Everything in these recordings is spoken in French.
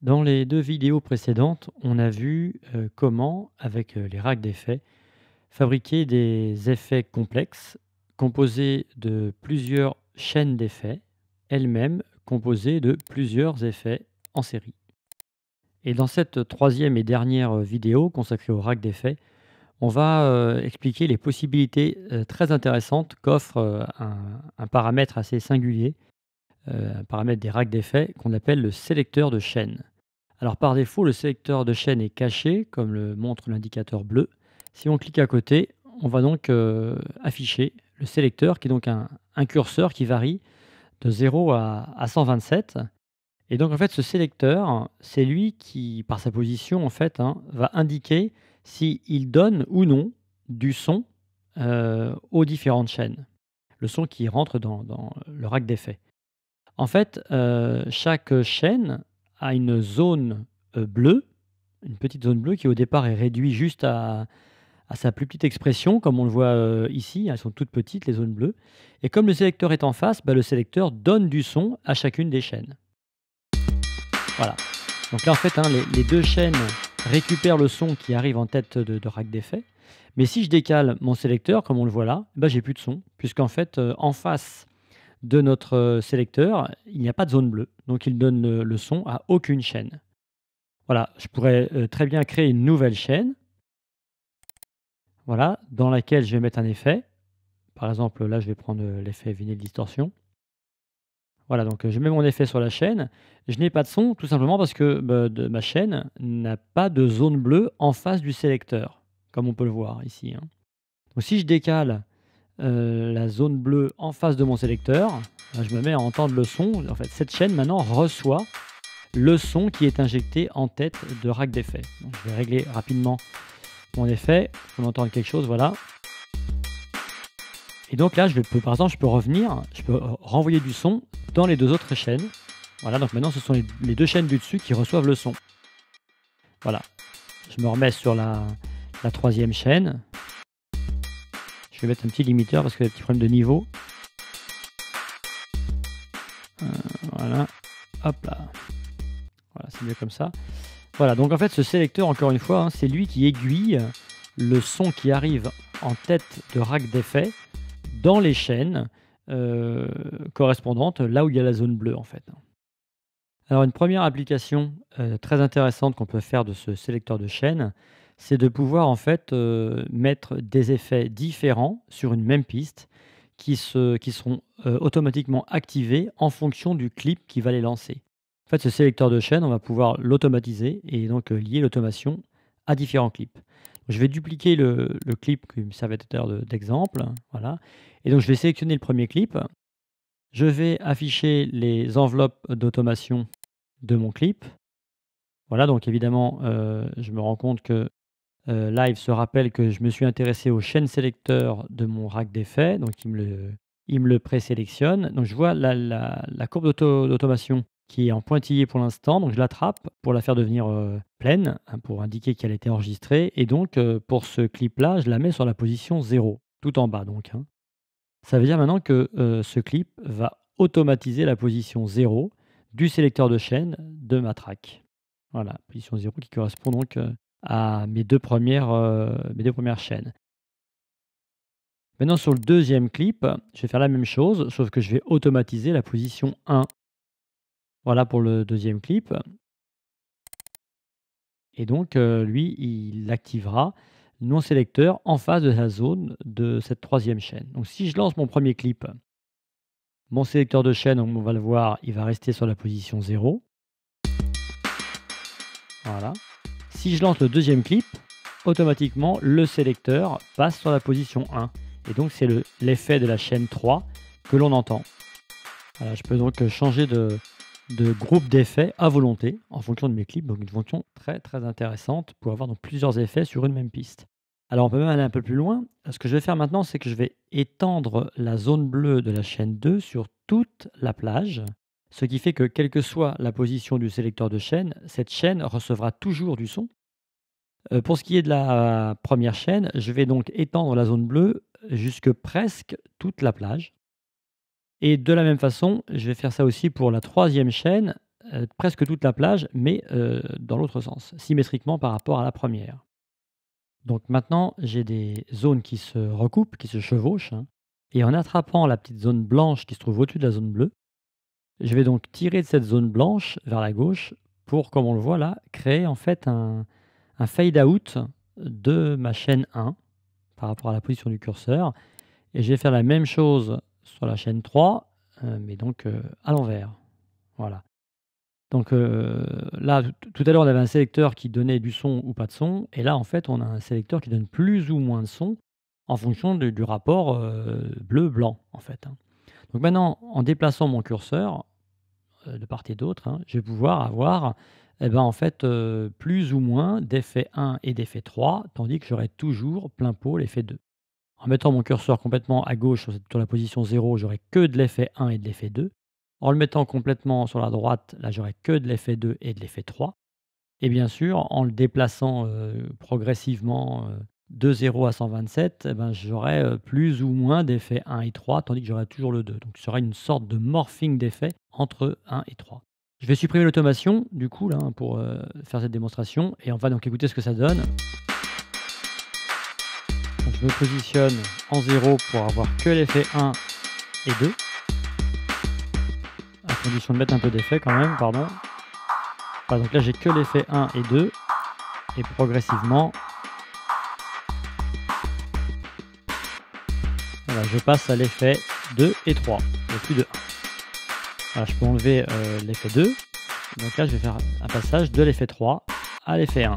Dans les 2 vidéos précédentes, on a vu, comment, avec, les racks d'effets, fabriquer des effets complexes composés de plusieurs chaînes d'effets, elles-mêmes composées de plusieurs effets en série. Et dans cette troisième et dernière, vidéo consacrée aux racks d'effets, on va, expliquer les possibilités, très intéressantes qu'offre, un paramètre assez singulier, un paramètre des racks d'effets qu'on appelle le sélecteur de chaînes. Alors par défaut, le sélecteur de chaîne est caché, comme le montre l'indicateur bleu. Si on clique à côté, on va donc afficher le sélecteur, qui est donc un curseur qui varie de 0 à 127. Et donc en fait, ce sélecteur, c'est lui qui, par sa position, en fait, hein, va indiquer s'il donne ou non du son aux différentes chaînes. Le son qui rentre dans le rack d'effets. En fait, chaque chaîne a une zone, bleue, une petite zone bleue qui au départ est réduite juste à sa plus petite expression comme on le voit, ici. Elles sont toutes petites les zones bleues et comme le sélecteur est en face, bah, le sélecteur donne du son à chacune des chaînes. Voilà. Donc là en fait, hein, les 2 chaînes récupèrent le son qui arrive en tête de rack d'effets. Mais si je décale mon sélecteur comme on le voit là, bah, j'ai plus de son puisqu'en fait, en face de notre, sélecteur, il n'y a pas de zone bleue, donc il donne le son à aucune chaîne. Voilà, je pourrais, très bien créer une nouvelle chaîne, voilà, dans laquelle je vais mettre un effet. Par exemple, là, je vais prendre, l'effet Vinyl Distortion. Voilà, donc, je mets mon effet sur la chaîne. Je n'ai pas de son, tout simplement parce que, bah, ma chaîne n'a pas de zone bleue en face du sélecteur, comme on peut le voir ici, hein. Donc si je décale la zone bleue en face de mon sélecteur, bah, je me mets à entendre le son. En fait, cette chaîne maintenant reçoit le son qui est injecté en tête de rack d'effets. Donc je vais régler rapidement mon effet pour entendre quelque chose, voilà. Et donc là, par exemple, je peux revenir, je peux renvoyer du son dans les 2 autres chaînes. Voilà, donc maintenant ce sont les 2 chaînes du dessus qui reçoivent le son. Voilà. Je me remets sur la 3e chaîne. Je vais mettre un petit limiteur parce qu'il y a des petits problèmes de niveau. Voilà, hop là. Voilà, c'est mieux comme ça. Voilà, donc en fait, ce sélecteur, encore une fois, hein, c'est lui qui aiguille le son qui arrive en tête de rack d'effets dans les chaînes correspondantes, là où il y a la zone bleue, en fait. Alors, une première application très intéressante qu'on peut faire de ce sélecteur de chaîne, c'est de pouvoir, en fait, mettre des effets différents sur une même piste qui seront automatiquement activés en fonction du clip qui va les lancer. En fait, ce sélecteur de chaîne, on va pouvoir l'automatiser et donc lier l'automation à différents clips. Je vais dupliquer le clip qui me servait tout à l'heure d'exemple, voilà. Et donc je vais sélectionner le premier clip. Je vais afficher les enveloppes d'automation de mon clip. Voilà, donc évidemment, je me rends compte que Live se rappelle que je me suis intéressé aux chaînes sélecteurs de mon rack d'effets, donc il me le présélectionne. Donc je vois la courbe d'automation qui est en pointillé pour l'instant, donc je l'attrape pour la faire devenir, pleine, hein, pour indiquer qu'elle a été enregistrée et donc pour ce clip-là, je la mets sur la position 0, tout en bas donc, hein. Ça veut dire maintenant que, ce clip va automatiser la position 0 du sélecteur de chaîne de ma track. Voilà, position 0 qui correspond donc, à mes 2 premières chaînes. Maintenant sur le deuxième clip, je vais faire la même chose, sauf que je vais automatiser la position 1. Voilà pour le deuxième clip et donc lui, il activera mon sélecteur en face de la zone de cette troisième chaîne. Donc si je lance mon premier clip, mon sélecteur de chaîne, on va le voir, il va rester sur la position 0. Voilà. Si je lance le deuxième clip, automatiquement, le sélecteur passe sur la position 1. Et donc, c'est l'effet de la chaîne 3 que l'on entend. Voilà, je peux donc changer de groupe d'effets à volonté en fonction de mes clips. Donc, une fonction très, très intéressante pour avoir donc plusieurs effets sur une même piste. Alors, on peut même aller un peu plus loin. Ce que je vais faire maintenant, c'est que je vais étendre la zone bleue de la chaîne 2 sur toute la plage. Ce qui fait que, quelle que soit la position du sélecteur de chaîne, cette chaîne recevra toujours du son. Pour ce qui est de la première chaîne, je vais donc étendre la zone bleue jusque presque toute la plage et de la même façon, je vais faire ça aussi pour la troisième chaîne, presque toute la plage, mais dans l'autre sens, symétriquement par rapport à la première. Donc maintenant, j'ai des zones qui se recoupent, qui se chevauchent, hein, et en attrapant la petite zone blanche qui se trouve au-dessus de la zone bleue, je vais donc tirer de cette zone blanche vers la gauche pour, comme on le voit là, créer en fait un fade out de ma chaîne 1 par rapport à la position du curseur, et je vais faire la même chose sur la chaîne 3, mais donc à l'envers. Voilà. Donc là, tout à l'heure, on avait un sélecteur qui donnait du son ou pas de son, et là, en fait, on a un sélecteur qui donne plus ou moins de son en fonction du rapport bleu-blanc, en fait, hein. Donc maintenant, en déplaçant mon curseur de part et d'autre, hein, je vais pouvoir avoir, eh ben, en fait, plus ou moins d'effet 1 et d'effet 3, tandis que j'aurai toujours plein pot l'effet 2. En mettant mon curseur complètement à gauche sur la position 0, j'aurai que de l'effet 1 et de l'effet 2. En le mettant complètement sur la droite, là, j'aurai que de l'effet 2 et de l'effet 3. Et bien sûr, en le déplaçant progressivement de 0 à 127, eh ben, j'aurai plus ou moins d'effets 1 et 3, tandis que j'aurai toujours le 2. Donc, il y aura une sorte de morphing d'effets entre 1 et 3. Je vais supprimer l'automation, du coup, là, hein, pour faire cette démonstration. Et on va donc écouter ce que ça donne. Donc, je me positionne en 0 pour avoir que l'effet 1 et 2. À condition de mettre un peu d'effet quand même, pardon. Voilà, donc là, j'ai que l'effet 1 et 2. Et progressivement, voilà, je passe à l'effet 2 et 3. Il n'y a plus de 1. Voilà, je peux enlever l'effet 2. Donc là, je vais faire un passage de l'effet 3 à l'effet 1.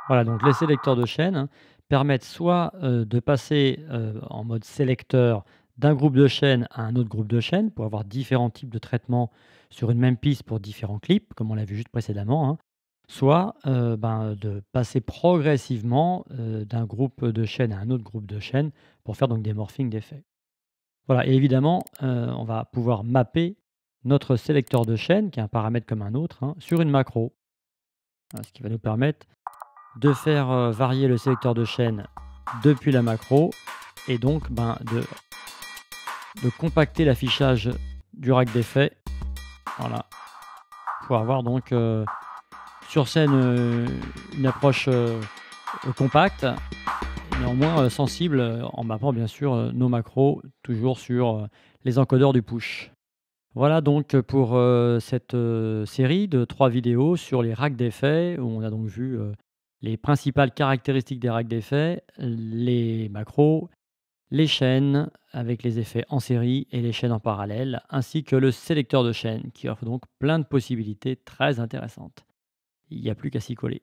Voilà, donc les sélecteurs de chaînes, hein, permettent soit de passer en mode sélecteur d'un groupe de chaînes à un autre groupe de chaînes pour avoir différents types de traitements sur une même piste pour différents clips, comme on l'a vu juste précédemment, hein. Soit ben, de passer progressivement d'un groupe de chaînes à un autre groupe de chaînes pour faire donc des morphings d'effets. Voilà, et évidemment, on va pouvoir mapper notre sélecteur de chaînes, qui est un paramètre comme un autre, hein, sur une macro. Voilà, ce qui va nous permettre de faire varier le sélecteur de chaîne depuis la macro, et donc ben, de compacter l'affichage du rack d'effets, voilà, pour avoir donc sur scène une approche compacte, néanmoins sensible, en mappant bien sûr nos macros, toujours sur les encodeurs du push. Voilà donc pour cette série de 3 vidéos sur les racks d'effets, où on a donc vu les principales caractéristiques des racks d'effets, les macros, les chaînes avec les effets en série et les chaînes en parallèle, ainsi que le sélecteur de chaînes qui offre donc plein de possibilités très intéressantes. Il n'y a plus qu'à s'y coller.